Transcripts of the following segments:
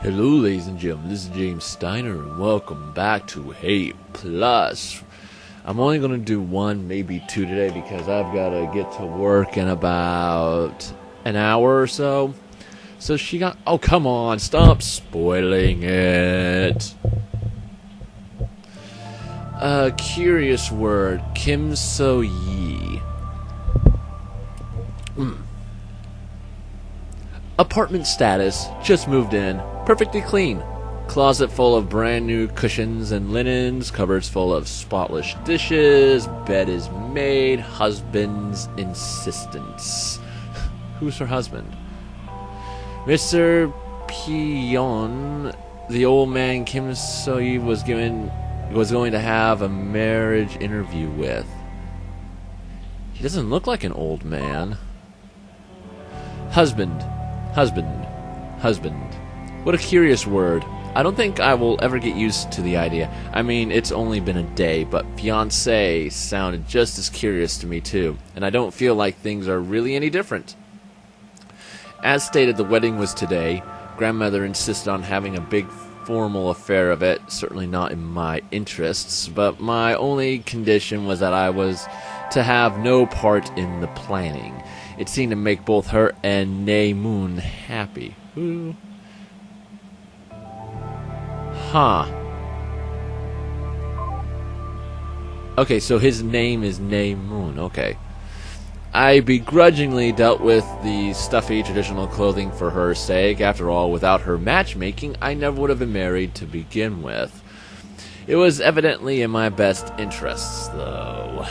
Hello, ladies and gentlemen, this is James Steiner, and welcome back to Hey Plus. I'm only going to do one, maybe two today, because I've got to get to work in about an hour or so. So she got... Oh, come on, stop spoiling it. Curious word, Kim So-yi. Apartment status, just moved in, perfectly clean. Closet full of brand new cushions and linens, cupboards full of spotless dishes, bed is made, husband's insistence. Who's her husband? Mr. Pion, the old man Kim So-yi was going to have a marriage interview with. He doesn't look like an old man. Husband. What a curious word. I don't think I will ever get used to the idea. I mean, it's only been a day, but fiancé sounded just as curious to me too, and I don't feel like things are really any different. As stated, the wedding was today. Grandmother insisted on having a big formal affair of it, certainly not in my interests, but my only condition was that I was to have no part in the planning. It seemed to make both her and Nae Moon happy. Ooh. Huh. Okay, so his name is Nae Moon. Okay. I begrudgingly dealt with the stuffy traditional clothing for her sake. After all, without her matchmaking, I never would have been married to begin with. It was evidently in my best interests, though.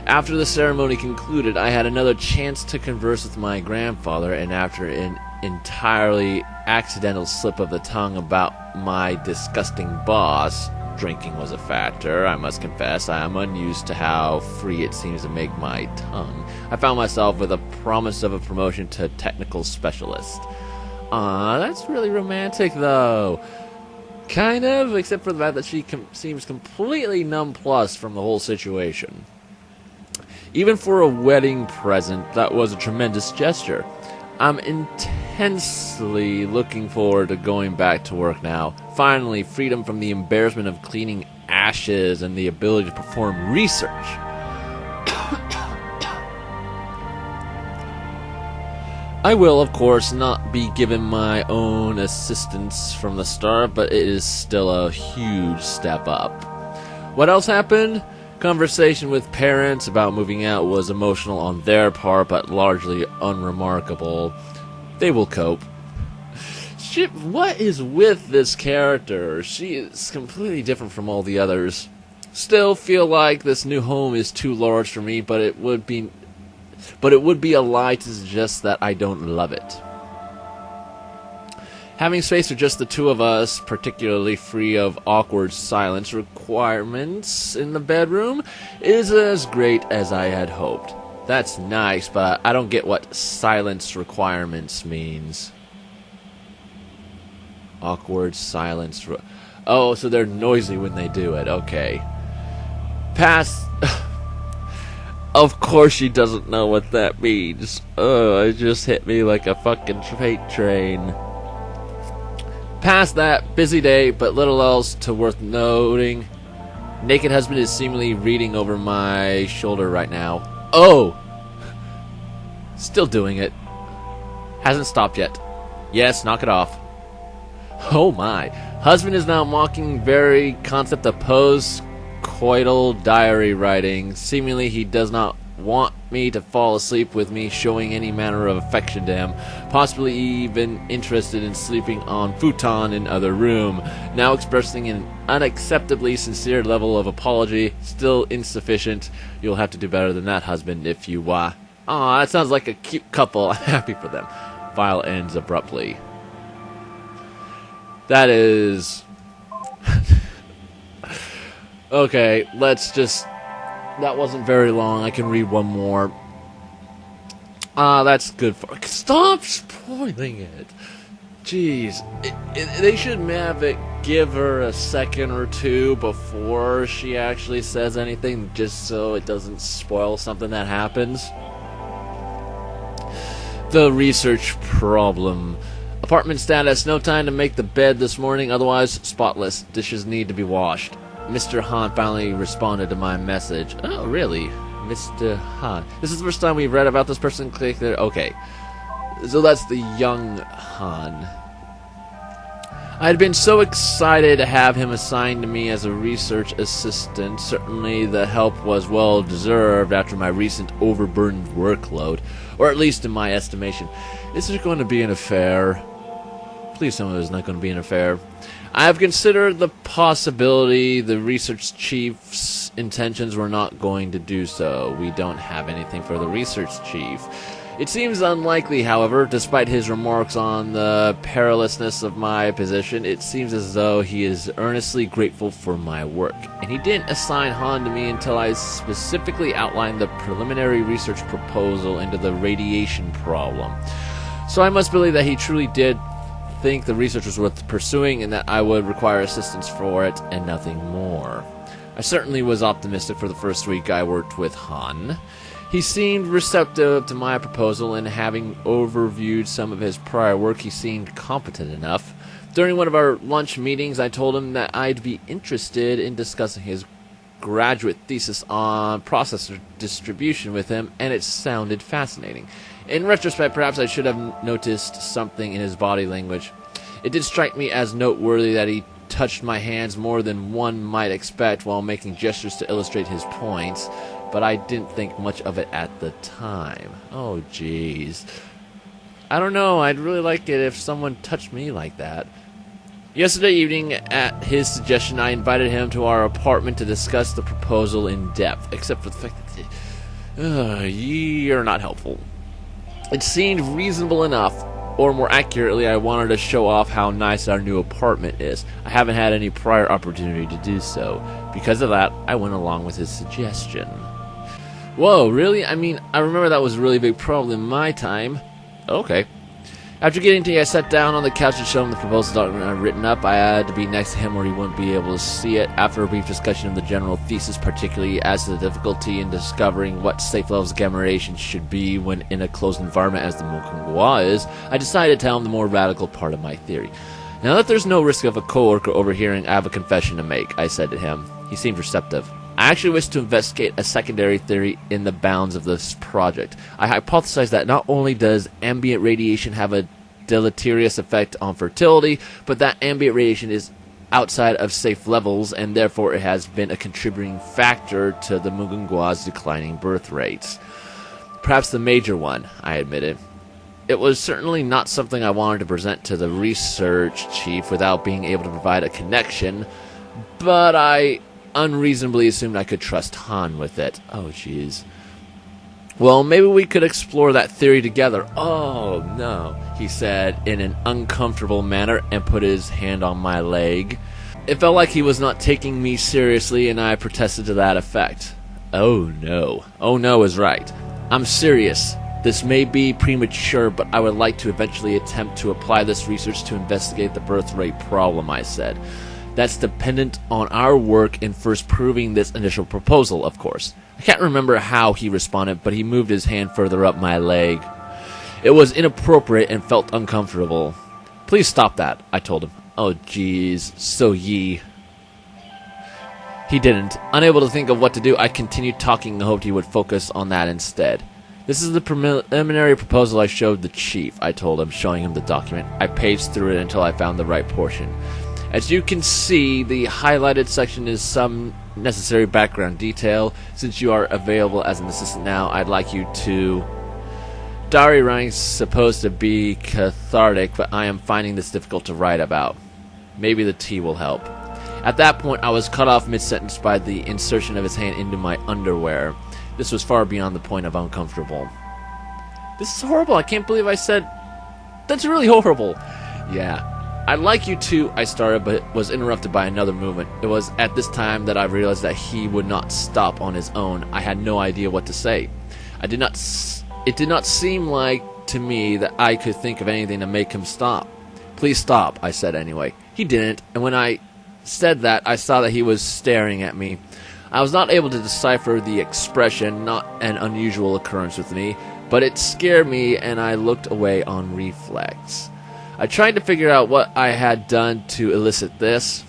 After the ceremony concluded, I had another chance to converse with my grandfather, and after an entirely accidental slip of the tongue about my disgusting boss, drinking was a factor, I must confess. I am unused to how free it seems to make my tongue. I found myself with a promise of a promotion to technical specialist. That's really romantic, though. Kind of, except for the fact that she seems completely nonplussed from the whole situation. Even for a wedding present, that was a tremendous gesture. I'm intensely looking forward to going back to work now. Finally, freedom from the embarrassment of cleaning ashes and the ability to perform research. I will, of course, not be given my own assistance from the start, but it is still a huge step up. What else happened? Conversation with parents about moving out was emotional on their part, but largely unremarkable. They will cope. Shit, what is with this character? She is completely different from all the others. Still feel like this new home is too large for me, but it would be a lie to suggest that I don't love it. Having space for just the two of us, particularly free of awkward silence requirements in the bedroom, is as great as I had hoped. That's nice, but I don't get what silence requirements means. Awkward silence. Oh, so they're noisy when they do it. Okay. Past... Of course she doesn't know what that means. Oh, it just hit me like a fucking freight train. Past that, busy day, but little else to worth noting. Naked husband is seemingly reading over my shoulder right now. Oh! Still doing it. Hasn't stopped yet. Yes, knock it off. Oh my. Husband is now mocking very concept of post-coital diary writing. Seemingly he does not want me to fall asleep with me, showing any manner of affection to him, possibly even interested in sleeping on futon in other room, now expressing an unacceptably sincere level of apology, still insufficient. You'll have to do better than that, husband, if you, Aw, that sounds like a cute couple. I'm happy for them. File ends abruptly. That is... Okay, let's just... That wasn't very long. I can read one more. That's good for... Stop spoiling it! Jeez. They should have it give her a second or two before she actually says anything, just so it doesn't spoil something that happens. The research problem. Apartment status, no time to make the bed this morning, otherwise spotless. Dishes need to be washed. Mr. Han finally responded to my message. Oh, really? Mr. Han. This is the first time we've read about this person. Click there. Okay. So that's the young Han. I had been so excited to have him assigned to me as a research assistant. Certainly the help was well deserved after my recent overburdened workload, or at least in my estimation. Is there going to be an affair? Please tell me there's not going to be an affair. I have considered the possibility the research chief's intentions were not going to do so. We don't have anything for the research chief. It seems unlikely, however, despite his remarks on the perilousness of my position, it seems as though he is earnestly grateful for my work. And he didn't assign Han to me until I specifically outlined the preliminary research proposal into the radiation problem. So I must believe that he truly did think the research was worth pursuing and that I would require assistance for it and nothing more. I certainly was optimistic for the first week I worked with Han. He seemed receptive to my proposal, and having overviewed some of his prior work, he seemed competent enough. During one of our lunch meetings, I told him that I'd be interested in discussing his graduate thesis on processor distribution with him, and it sounded fascinating. In retrospect, perhaps I should have noticed something in his body language. It did strike me as noteworthy that he touched my hands more than one might expect while making gestures to illustrate his points, but I didn't think much of it at the time. Oh, jeez. I don't know, I'd really like it if someone touched me like that. Yesterday evening, at his suggestion, I invited him to our apartment to discuss the proposal in depth, except for the fact that you're not helpful. It seemed reasonable enough, or more accurately, I wanted to show off how nice our new apartment is. I haven't had any prior opportunity to do so. Because of that, I went along with his suggestion. Whoa, really? I mean, I remember that was a really big problem in my time. Okay. After getting tea, I sat down on the couch to show him the proposal document I'd written up. I had to be next to him where he wouldn't be able to see it. After a brief discussion of the general thesis, particularly as to the difficulty in discovering what safe levels of gamma radiation should be when in a closed environment as the Mokungwa is, I decided to tell him the more radical part of my theory. Now that there's no risk of a coworker overhearing, I have a confession to make, I said to him. He seemed receptive. I actually wish to investigate a secondary theory in the bounds of this project. I hypothesize that not only does ambient radiation have a deleterious effect on fertility, but that ambient radiation is outside of safe levels, and therefore it has been a contributing factor to the Mugungwa's declining birth rates. Perhaps the major one, I admitted. It was certainly not something I wanted to present to the research chief without being able to provide a connection, but I unreasonably assumed I could trust Han with it. Oh, jeez. Well, maybe we could explore that theory together. Oh, no, he said in an uncomfortable manner and put his hand on my leg. It felt like he was not taking me seriously, and I protested to that effect. Oh, no. Oh, no is right. I'm serious. This may be premature, but I would like to eventually attempt to apply this research to investigate the birth rate problem, I said. That's dependent on our work in first proving this initial proposal, of course. I can't remember how he responded, but he moved his hand further up my leg. It was inappropriate and felt uncomfortable. Please stop that, I told him. Oh, jeez, so ye. He didn't. Unable to think of what to do, I continued talking and hoped he would focus on that instead. This is the preliminary proposal I showed the chief, I told him, showing him the document. I paged through it until I found the right portion. As you can see, the highlighted section is some necessary background detail. Since you are available as an assistant now, I'd like you to... Diary writing's supposed to be cathartic, but I am finding this difficult to write about. Maybe the tea will help. At that point, I was cut off mid-sentence by the insertion of his hand into my underwear. This was far beyond the point of uncomfortable. This is horrible. I can't believe I said... That's really horrible. Yeah. I'd like you to, I started, but was interrupted by another movement. It was at this time that I realized that he would not stop on his own. I had no idea what to say. It did not seem like to me that I could think of anything to make him stop. Please stop, I said anyway. He didn't, and when I said that, I saw that he was staring at me. I was not able to decipher the expression, not an unusual occurrence with me, but it scared me and I looked away on reflex. I tried to figure out what I had done to elicit this.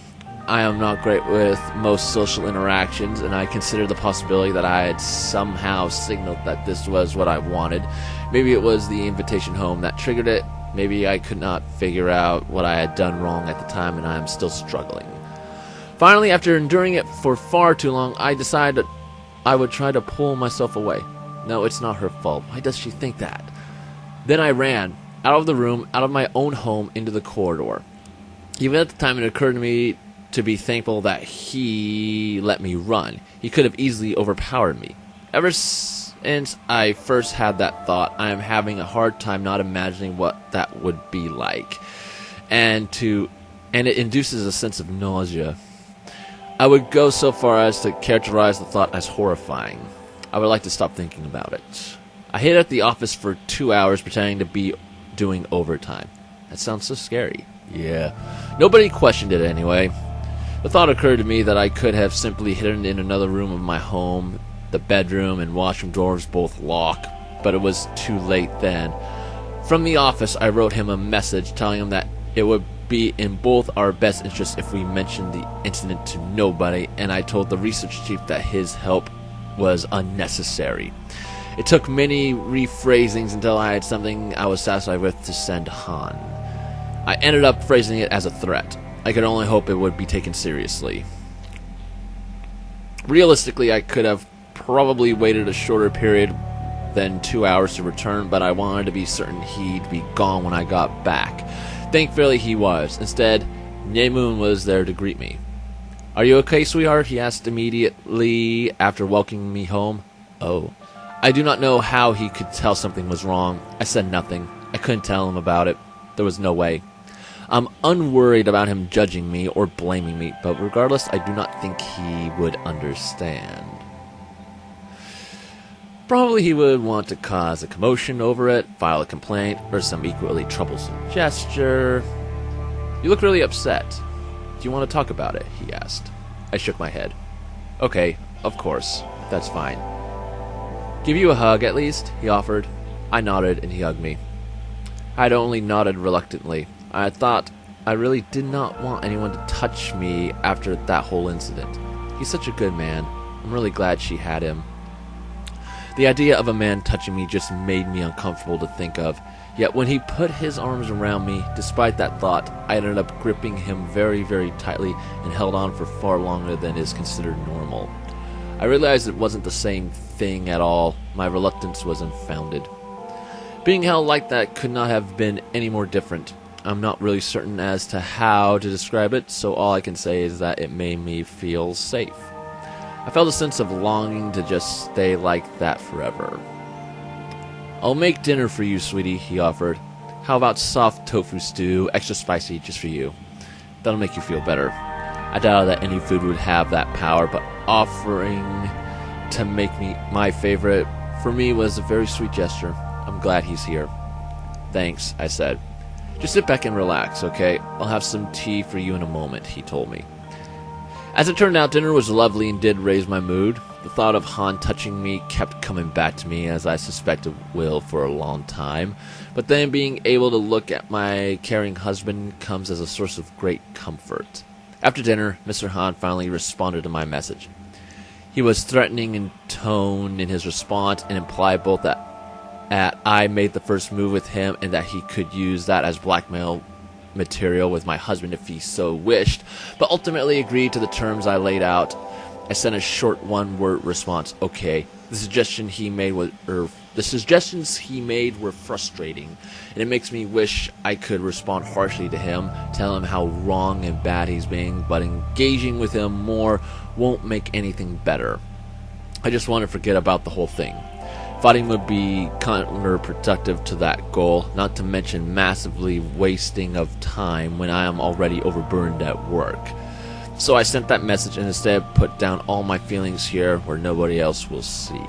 I am not great with most social interactions, and I considered the possibility that I had somehow signaled that this was what I wanted. Maybe it was the invitation home that triggered it. Maybe I could not figure out what I had done wrong at the time, and I am still struggling. Finally, after enduring it for far too long, I decided I would try to pull myself away. No, it's not her fault. Why does she think that? Then I ran out of the room, out of my own home, into the corridor. Even at the time, it occurred to me to be thankful that he let me run. He could have easily overpowered me. Ever since I first had that thought, I am having a hard time not imagining what that would be like. And it induces a sense of nausea. I would go so far as to characterize the thought as horrifying. I would like to stop thinking about it. I hid at the office for 2 hours pretending to be doing overtime. That sounds so scary. Yeah. Nobody questioned it anyway. The thought occurred to me that I could have simply hidden in another room of my home. The bedroom and washroom doors both lock, but it was too late then. From the office, I wrote him a message telling him that it would be in both our best interests if we mentioned the incident to nobody, and I told the research chief that his help was unnecessary. It took many rephrasings until I had something I was satisfied with to send Han. I ended up phrasing it as a threat. I could only hope it would be taken seriously. Realistically, I could have probably waited a shorter period than 2 hours to return, but I wanted to be certain he'd be gone when I got back. Thankfully, he was. Instead, Naemun was there to greet me. "Are you okay, sweetheart?" he asked immediately after welcoming me home. Oh. I do not know how he could tell something was wrong. I said nothing. I couldn't tell him about it. There was no way. I'm unworried about him judging me or blaming me, but regardless, I do not think he would understand. Probably he would want to cause a commotion over it, file a complaint, or some equally troublesome gesture. "You look really upset. Do you want to talk about it?" he asked. I shook my head. "Okay, of course. That's fine." "Give you a hug, at least?" he offered. I nodded, and he hugged me. I had only nodded reluctantly. I thought I really did not want anyone to touch me after that whole incident. He's such a good man. I'm really glad she had him. The idea of a man touching me just made me uncomfortable to think of. Yet when he put his arms around me, despite that thought, I ended up gripping him very, very tightly and held on for far longer than is considered normal. I realized it wasn't the same thing at all. My reluctance was unfounded. Being held like that could not have been any more different. I'm not really certain as to how to describe it, so all I can say is that it made me feel safe. I felt a sense of longing to just stay like that forever. "I'll make dinner for you, sweetie," he offered. "How about soft tofu stew, extra spicy, just for you? That'll make you feel better." I doubted that any food would have that power, but offering to make me my favorite for me was a very sweet gesture. I'm glad he's here. "Thanks," I said. "Just sit back and relax, okay? I'll have some tea for you in a moment," he told me. As it turned out, dinner was lovely and did raise my mood. The thought of Han touching me kept coming back to me, as I suspect it will for a long time. But then being able to look at my caring husband comes as a source of great comfort. After dinner, Mr. Han finally responded to my message. He was threatening in tone in his response and implied both that I made the first move with him and that he could use that as blackmail material with my husband if he so wished, but ultimately agreed to the terms I laid out. I sent a short one-word response, "Okay." The suggestions he made were frustrating, and it makes me wish I could respond harshly to him, tell him how wrong and bad he's being, but engaging with him more won't make anything better. I just want to forget about the whole thing. Fighting would be counterproductive to that goal, not to mention massively wasting of time when I am already overburdened at work. So I sent that message and instead put down all my feelings here where nobody else will see.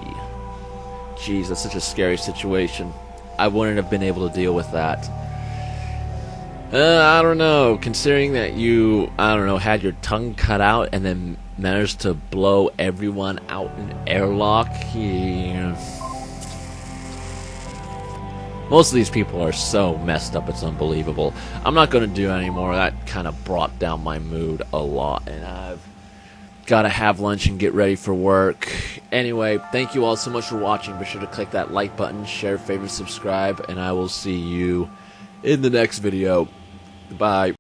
Jeez, that's such a scary situation. I wouldn't have been able to deal with that. I don't know, considering that you, had your tongue cut out and then managed to blow everyone out in airlock, Most of these people are so messed up, it's unbelievable. I'm not going to do any more. That kind of brought down my mood a lot, and I've got to have lunch and get ready for work. Anyway, thank you all so much for watching. Be sure to click that like button, share, favorite, subscribe, and I will see you in the next video. Bye.